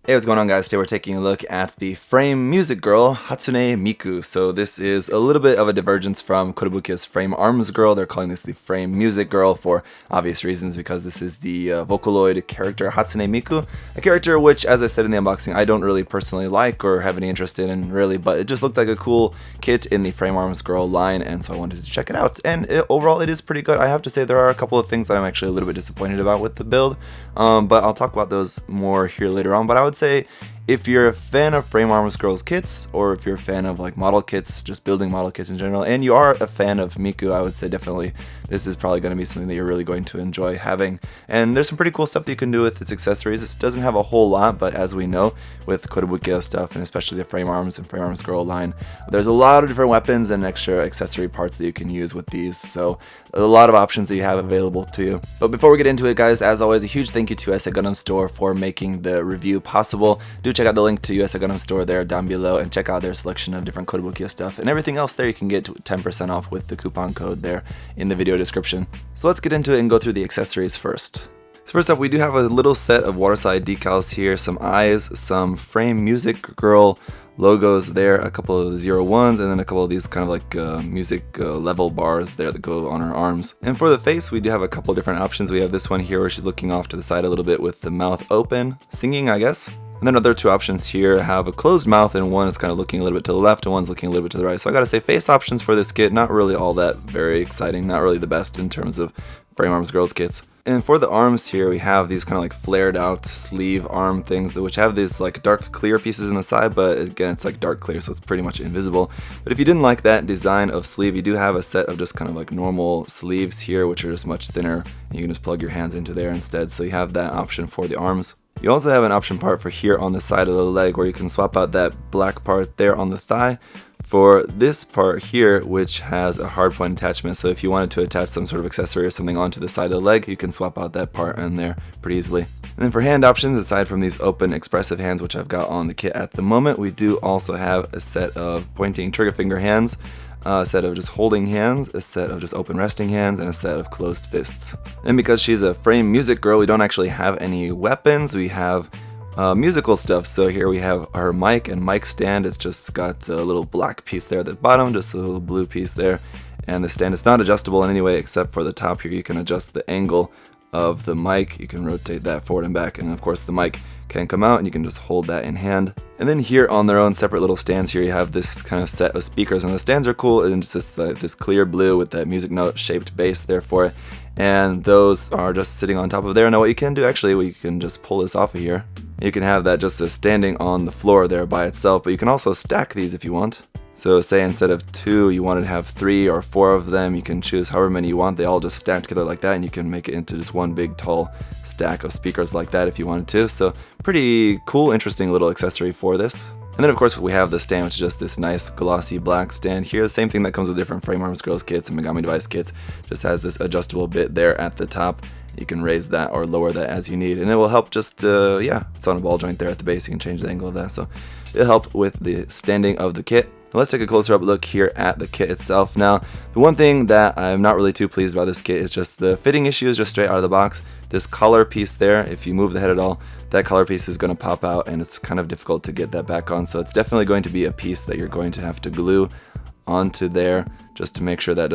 Hey, what's going on, guys? Today we're taking a look at the frame music girl, Hatsune Miku. So this is a little bit of a divergence from Kotobukiya's frame arms girl. They're calling this the frame music girl for obvious reasons, because this is the Vocaloid character Hatsune Miku, a character which, as I said in the unboxing, I don't really personally like or have any interest in really, but it just looked like a cool kit in the frame arms girl line, and so I wanted to check it out. And overall, it is pretty good. I have to say there are a couple of things that I'm actually a little bit disappointed about with the build, but I'll talk about those more here later on. But I would say if you're a fan of frame arms girls kits, or if you're a fan of like model kits, just building model kits in general, and you are a fan of Miku, I would say definitely this is probably going to be something that you're really going to enjoy having. And there's some pretty cool stuff that you can do with its accessories. This doesn't have a whole lot, but as we know with Kotobukiya stuff, and especially the frame arms and frame arms girl line, there's a lot of different weapons and extra accessory parts that you can use with these, so a lot of options that you have available to you. But before we get into it, guys, as always, a huge thank you to USA Gundam Store for making the review possible. Do check out the link to USA Gundam Store there down below, and check out their selection of different Kotobukiya stuff and everything else there. You can get 10% off with the coupon code there in the video description. So let's get into it and go through the accessories first. So first up, we do have a little set of water-side decals here, some eyes, some frame music girl logos there, a couple of 01s, and then a couple of these kind of like music level bars there that go on her arms. And for the face, we do have a couple different options. We have this one here where she's looking off to the side a little bit with the mouth open, singing, I guess. And then other two options here have a closed mouth, and one is kind of looking a little bit to the left and one's looking a little bit to the right. So I gotta say, face options for this kit, not really all that very exciting, not really the best in terms of frame arms girls kits. And for the arms here, we have these kind of like flared out sleeve arm things which have these like dark clear pieces in the side, but again, it's like dark clear, so it's pretty much invisible. But if you didn't like that design of sleeve, you do have a set of just kind of like normal sleeves here, which are just much thinner, and you can just plug your hands into there instead. So you have that option for the arms. You also have an option part for here on the side of the leg, where you can swap out that black part there on the thigh for this part here, which has a hardpoint attachment. So if you wanted to attach some sort of accessory or something onto the side of the leg, you can swap out that part in there pretty easily. And then for hand options, aside from these open expressive hands, which I've got on the kit at the moment, we do also have a set of pointing trigger finger hands, a set of just holding hands, a set of just open resting hands, and a set of closed fists. And because she's a frame music girl, we don't actually have any weapons. We have musical stuff. So here we have our mic and mic stand. It's just got a little black piece there at the bottom, just a little blue piece there. And the stand is not adjustable in any way except for the top here. You can adjust the angle of the mic, you can rotate that forward and back, and of course the mic can come out and you can just hold that in hand. And then here on their own separate little stands here, you have this kind of set of speakers, and the stands are cool, and it's just this clear blue with that music note shaped base there for it, and those are just sitting on top of there. Now what you can do actually, we can just pull this off of here. You can have that just standing on the floor there by itself, but you can also stack these if you want. So say instead of 2, you wanted to have 3 or 4 of them, you can choose however many you want. They all just stack together like that, and you can make it into just one big tall stack of speakers like that if you wanted to. So pretty cool, interesting little accessory for this. And then of course we have the stand, which is just this nice glossy black stand here. The same thing that comes with different frame arms girls kits and Megami device kits. Just has this adjustable bit there at the top. You can raise that or lower that as you need, and it will help just, yeah, it's on a ball joint there at the base. You can change the angle of that, so it'll help with the standing of the kit. Now let's take a closer up look here at the kit itself. Now, the one thing that I'm not really too pleased about this kit is just the fitting issues just straight out of the box. This collar piece there, if you move the head at all, that collar piece is going to pop out, and it's kind of difficult to get that back on. So it's definitely going to be a piece that you're going to have to glue onto there just to make sure that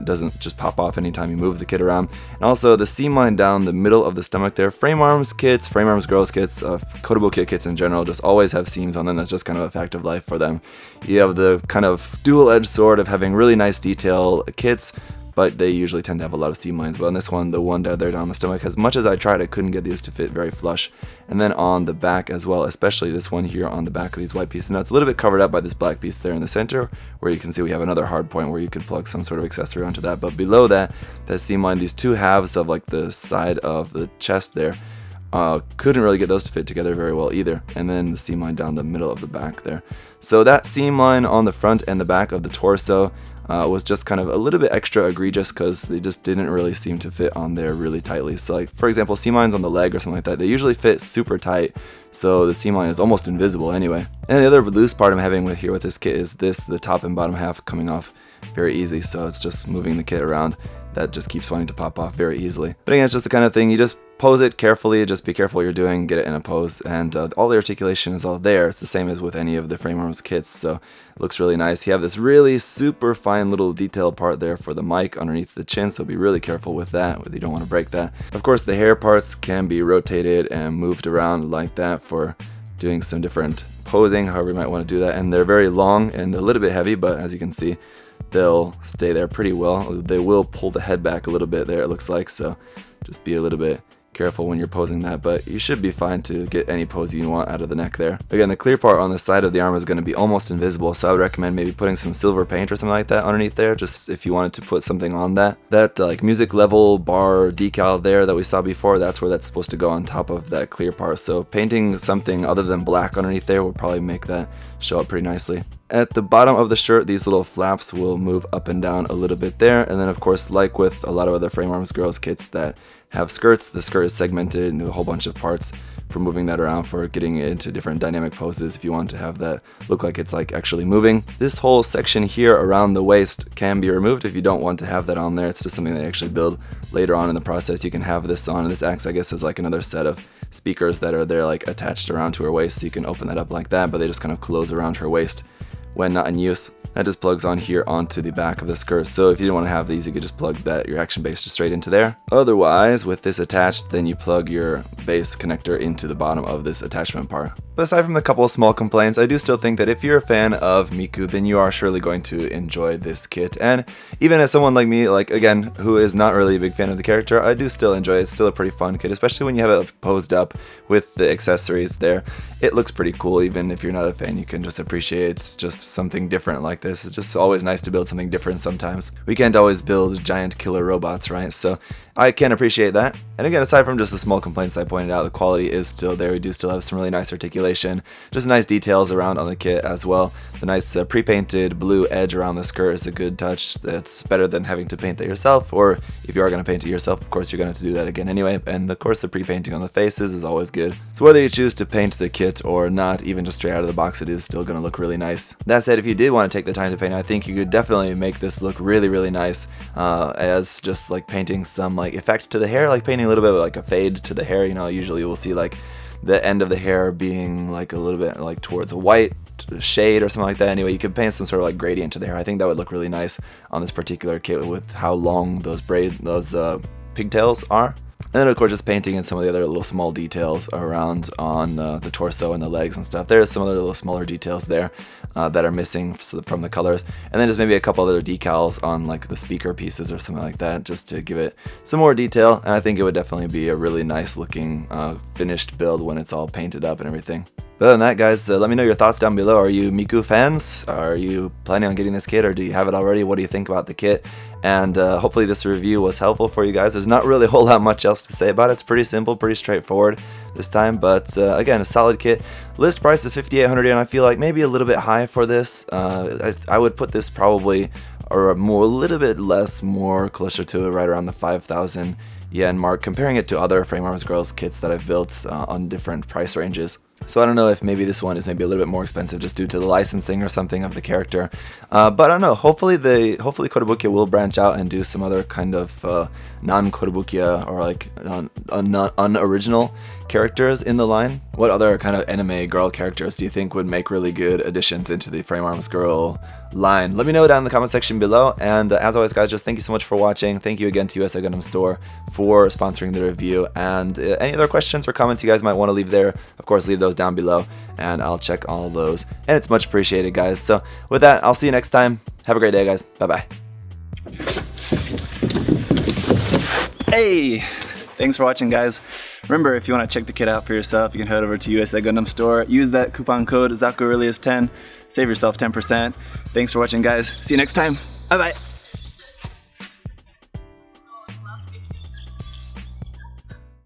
doesn't just pop off anytime you move the kit around. And also the seam line down the middle of the stomach there. Frame arms kits, frame arms girls kits, Kotobukiya kits in general just always have seams on them. That's just kind of a fact of life for them. You have the kind of dual-edged sword of having really nice detail kits, but they usually tend to have a lot of seam lines. But on this one, the one down there down the stomach, as much as I tried, I couldn't get these to fit very flush. And then on the back as well, especially this one here on the back of these white pieces. Now it's a little bit covered up by this black piece there in the center, where you can see we have another hard point where you could plug some sort of accessory onto that. But below that seam line, these two halves of like the side of the chest there, couldn't really get those to fit together very well either. And then the seam line down the middle of the back there. So that seam line on the front and the back of the torso was just kind of a little bit extra egregious, because they just didn't really seem to fit on there really tightly. So like, for example, seam lines on the leg or something like that, they usually fit super tight, so the seam line is almost invisible anyway. And the other loose part I'm having with this kit is the top and bottom half coming off very easy, so it's just moving the kit around that just keeps wanting to pop off very easily. But again, it's just the kind of thing you just pose it carefully, just be careful what you're doing, get it in a pose, and all the articulation is all there. It's the same as with any of the frame arms kits, so it looks really nice. You have this really super fine little detail part there for the mic underneath the chin, so be really careful with that, you don't want to break that. Of course, the hair parts can be rotated and moved around like that for doing some different posing, however you might want to do that, and they're very long and a little bit heavy, but as you can see, they'll stay there pretty well. They will pull the head back a little bit there, it looks like, so just be a little bit careful when you're posing that, but you should be fine to get any pose you want out of the neck there. Again, the clear part on the side of the arm is going to be almost invisible, so I would recommend maybe putting some silver paint or something like that underneath there, just if you wanted to put something on that. That like music level bar decal there that we saw before, that's where that's supposed to go on top of that clear part, so painting something other than black underneath there will probably make that show up pretty nicely. At the bottom of the shirt, these little flaps will move up and down a little bit there, and then of course, like with a lot of other frame arms girls kits that have skirts, the skirt is segmented into a whole bunch of parts for moving that around, for getting it into different dynamic poses if you want to have that look like it's like actually moving. This whole section here around the waist can be removed if you don't want to have that on there. It's just something that you actually build later on in the process. You can have this on, and this acts, I guess, as like another set of speakers that are there like attached around to her waist, so you can open that up like that, but they just kind of close around her waist when not in use. That just plugs on here onto the back of the skirt, so if you didn't want to have these, you could just plug that your action base just straight into there. Otherwise, with this attached, then you plug your base connector into the bottom of this attachment part. But aside from the couple of small complaints, I do still think that if you're a fan of Miku, then you are surely going to enjoy this kit. And even as someone like me, like again, who is not really a big fan of the character, I do still enjoy it. It's still a pretty fun kit, especially when you have it posed up with the accessories there. It looks pretty cool. Even if you're not a fan, you can just appreciate it's just something different like this. It's just always nice to build something different sometimes. We can't always build giant killer robots, right? So I can appreciate that. And again, aside from just the small complaints I pointed out, the quality is still there. We do still have some really nice articulation, just nice details around on the kit as well. The nice pre-painted blue edge around the skirt is a good touch. That's better than having to paint that yourself, or if you are going to paint it yourself, of course you're going to have to do that again anyway. And of course the pre-painting on the faces is always good. So whether you choose to paint the kit or not, even just straight out of the box, it is still going to look really nice. That said, if you did want to take the time to paint, I think you could definitely make this look really, really nice as just like painting some like effect to the hair, like painting a little bit of like a fade to the hair. You know, usually we'll see like the end of the hair being like a little bit like towards a white shade or something like that. Anyway, you could paint some sort of like gradient to the hair. I think that would look really nice on this particular kit with how long those pigtails are. And then of course just painting in some of the other little small details around on the torso and the legs and stuff. There's some other little smaller details there that are missing from the colors. And then just maybe a couple other decals on like the speaker pieces or something like that, just to give it some more detail. And I think it would definitely be a really nice looking finished build when it's all painted up and everything. But other than that, guys, let me know your thoughts down below. Are you Miku fans? Are you planning on getting this kit, or do you have it already? What do you think about the kit? And hopefully this review was helpful for you guys. There's not really a whole lot much else to say about it. It's pretty simple, pretty straightforward this time. But again, a solid kit. List price of 5,800 yen. I feel like maybe a little bit high for this. I would put this probably or a little bit less, more closer to right around the 5,000 yen mark, comparing it to other Frame Arms Girls kits that I've built on different price ranges. So I don't know if maybe this one is maybe a little bit more expensive just due to the licensing or something of the character. But I don't know. Hopefully Kotobukiya will branch out and do some other kind of non-Kotobukiya or like unoriginal characters in the line. What other kind of anime girl characters do you think would make really good additions into the Frame Arms Girl line? Let me know down in the comment section below. And as always, guys, just thank you so much for watching. Thank you again to USA Gundam Store for sponsoring the review. And any other questions or comments you guys might want to leave there, of course, leave those down below and I'll check all those. And it's much appreciated, guys. So with that, I'll see you next time. Have a great day, guys. Bye-bye. Hey! Thanks for watching, guys. Remember, if you want to check the kit out for yourself, you can head over to USA Gundam Store. Use that coupon code ZakuAurelius10. Save yourself 10%. Thanks for watching, guys. See you next time. Bye-bye.